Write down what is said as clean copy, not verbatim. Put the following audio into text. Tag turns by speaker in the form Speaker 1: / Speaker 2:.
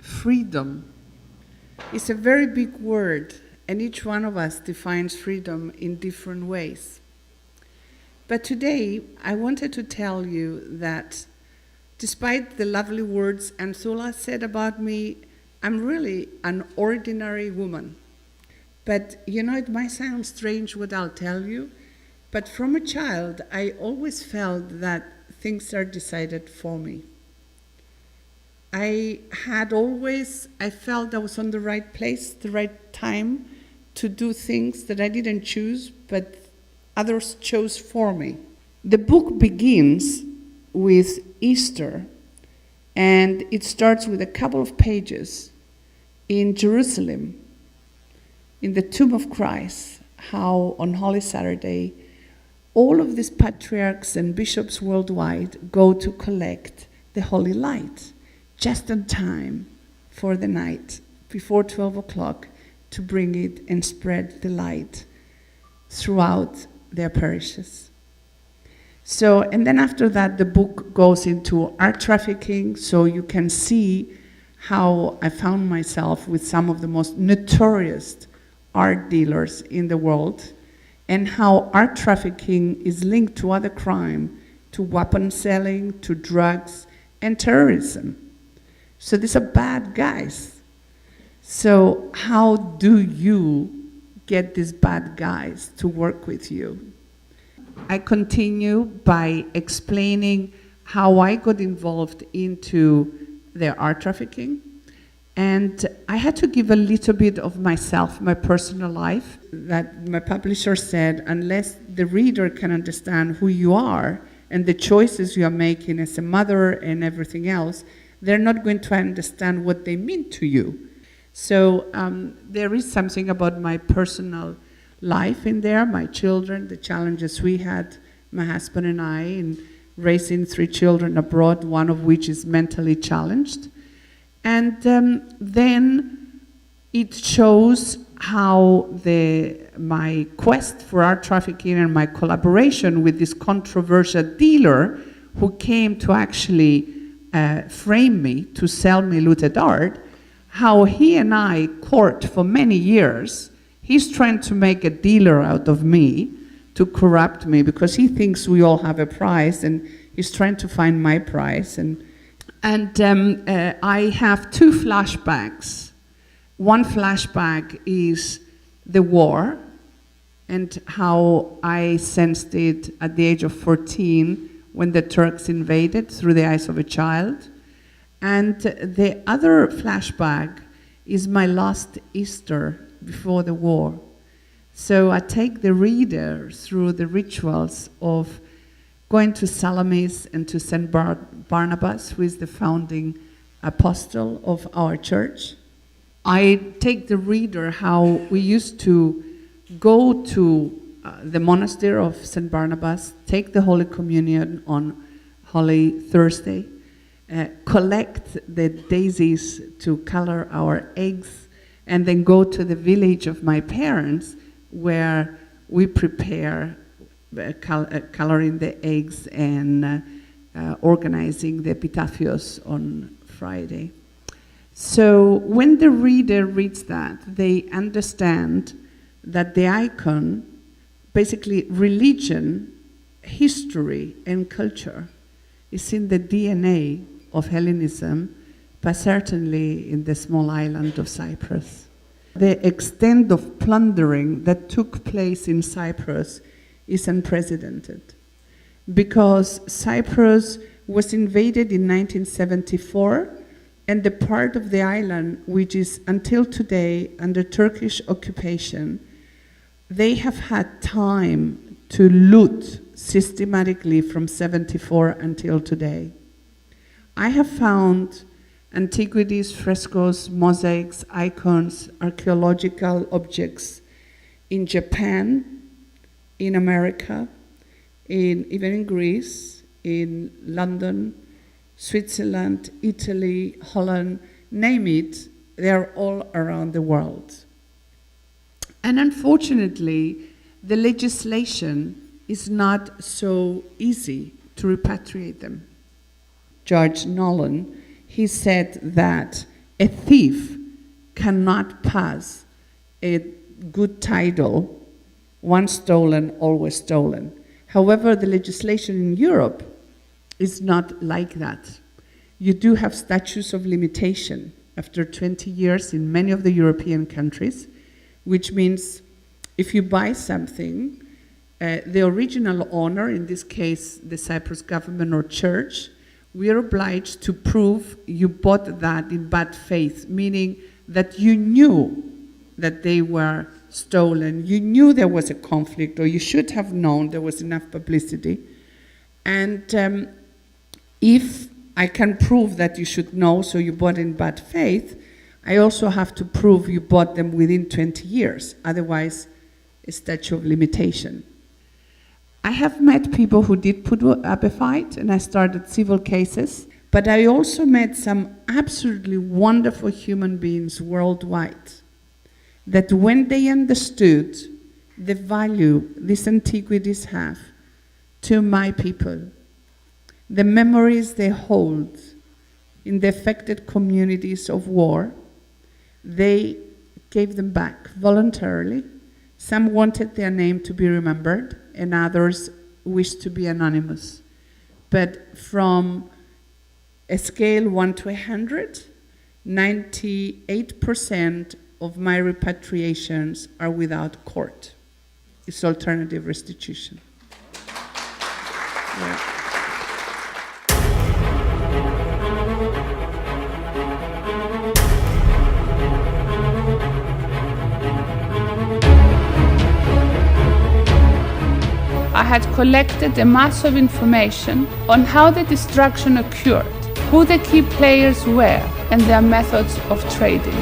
Speaker 1: freedom is a very big word, and each one of us defines freedom in different ways. But today, I wanted to tell you that despite the lovely words Anthula said about me, I'm really an ordinary woman. But it might sound strange what I'll tell you, but from a child, I always felt that things are decided for me. I felt I was on the right place, the right time to do things that I didn't choose, but others chose for me. The book begins with Easter, and it starts with a couple of pages in Jerusalem, in the tomb of Christ, how on Holy Saturday, all of these patriarchs and bishops worldwide go to collect the holy light, just in time for the night, before 12 o'clock, to bring it and spread the light throughout their parishes. So, and then after that, the book goes into art trafficking, so you can see how I found myself with some of the most notorious art dealers in the world, and how art trafficking is linked to other crime, to weapon selling, to drugs, and terrorism. So these are bad guys. So how do you get these bad guys to work with you? I continue by explaining how I got involved into the art trafficking. And I had to give a little bit of myself, my personal life, that my publisher said, unless the reader can understand who you are and the choices you are making as a mother and everything else, they're not going to understand what they mean to you. So there is something about my personal life in there, my children, the challenges we had, my husband and I, in raising 3 children abroad, one of which is mentally challenged. And then it shows how my quest for art trafficking and my collaboration with this controversial dealer who came to actually frame me, to sell me looted art, how he and I court for many years. He's trying to make a dealer out of me, to corrupt me, because he thinks we all have a price, and he's trying to find my price. And I have 2 flashbacks. One flashback is the war and how I sensed it at the age of 14 when the Turks invaded through the eyes of a child. And the other flashback is my last Easter before the war. So I take the reader through the rituals of going to Salamis and to St. Barnabas, who is the founding apostle of our church. I take the reader how we used to go to the monastery of St. Barnabas, take the Holy Communion on Holy Thursday, collect the daisies to color our eggs, and then go to the village of my parents where we prepare coloring the eggs and organizing the epitafios on Friday. So when the reader reads that, they understand that the icon, basically religion, history, and culture, is in the DNA of Hellenism, but certainly in the small island of Cyprus. The extent of plundering that took place in Cyprus is unprecedented, because Cyprus was invaded in 1974, and the part of the island which is until today under Turkish occupation, they have had time to loot systematically from 74 until today. I have found antiquities, frescoes, mosaics, icons, archaeological objects in Japan, in America, even in Greece, in London, Switzerland, Italy, Holland, name it, they are all around the world. And unfortunately, the legislation is not so easy to repatriate them. George Nolan, he said that A thief cannot pass a good title, once stolen, always stolen. However, the legislation in Europe is not like that. You do have statutes of limitation after 20 years in many of the European countries, which means if you buy something, the original owner, in this case the Cyprus government or church, we are obliged to prove you bought that in bad faith, meaning that you knew that they were stolen, you knew there was a conflict, or you should have known there was enough publicity. And if I can prove that you should know, so you bought in bad faith, I also have to prove you bought them within 20 years, otherwise a statute of limitation. I have met people who did put up a fight, and I started civil cases, but I also met some absolutely wonderful human beings worldwide that when they understood the value these antiquities have to my people, the memories they hold in the affected communities of war, they gave them back voluntarily. Some wanted their name to be remembered, and others wished to be anonymous. But from a scale 1 to 100, 98% of my repatriations are without court. It's alternative restitution. Yeah.
Speaker 2: I had collected a mass of information on how the destruction occurred, who the key players were, and their methods of trading.